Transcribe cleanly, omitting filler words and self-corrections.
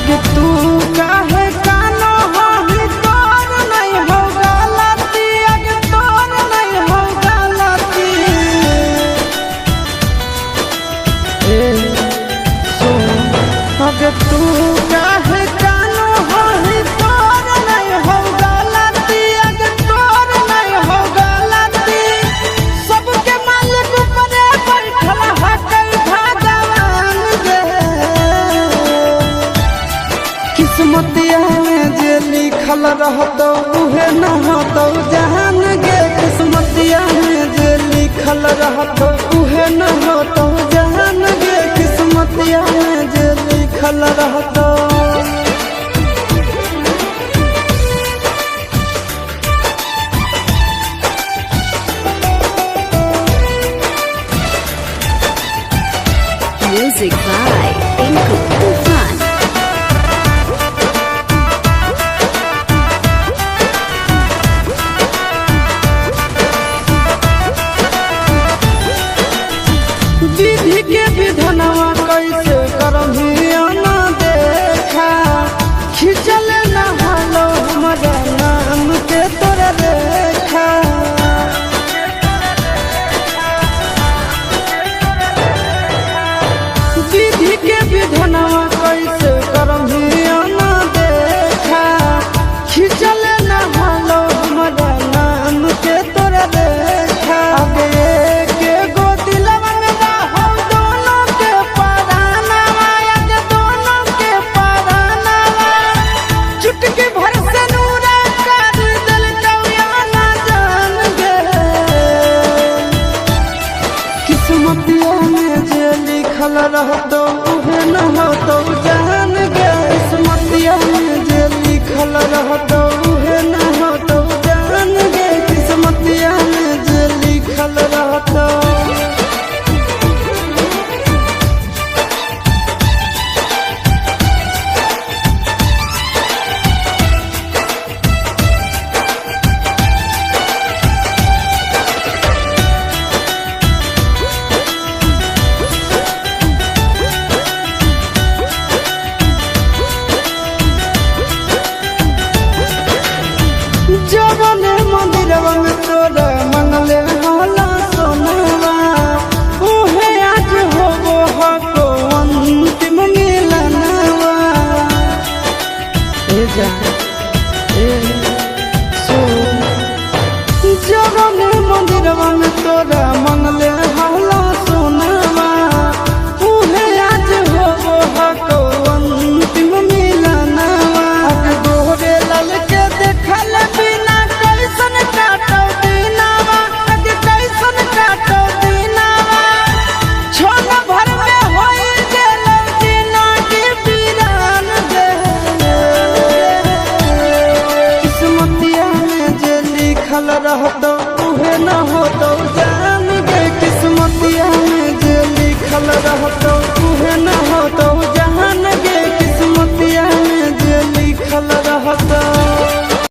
आगे तू काहे कानो होही तोर नहीं हो गलती आगे तोर नहीं हो गलती आगे तू काहे कानो होही तोर नहीं हो गलती आगे तोर नहीं हो गलती सबके मालिक ऊपर बैठल हकल भगवान गे किस्मतिया में जे लिखल रहतो उहे न होतो जहान गे किस्मतिया में जे लिखल रहतो उहे न होतो जहान गे किस्मतिया में जे लिखल रहतो Music by Tinku Tufan. विधि के विधनवा कैसे करही ना देखा खिंचल न हलो हमारा नाम के तोरा रेखा विधि के विधनवा कैसे करही ना देखा खिंचल न हलो हमारा नाम के तोरा रेखा आगे के गो दिलवा में रहो दोनों के परानवा आगे दोनों के परानवा चुटकी भर से नूरा कर दिल कौया ना जान गे किस्मतिया में जे लिखल रहतो उहे न होतो जान गे किस्मतिया में जे लिखल रहतो उहे न होतो जान गे किस्मतिया में जे लिखल रहतो जवने मंदिरवा में तोरा मंगले होला सोनवा उहे आज होबो हको अंतिम मिलनवा ए जा ए सो जवने मंदिरवा में तोरा मंगले होला सोनवा उहे आज होबो हको अंतिम मिलनवा आगे गोरे लाल के देखल बिना कैसन काटो दिनवा आगे कैसन काटो दिनवा छोन भर में होई गेलो जिंदगी वीरान गे किस्मतिया में जे लिखल रहतो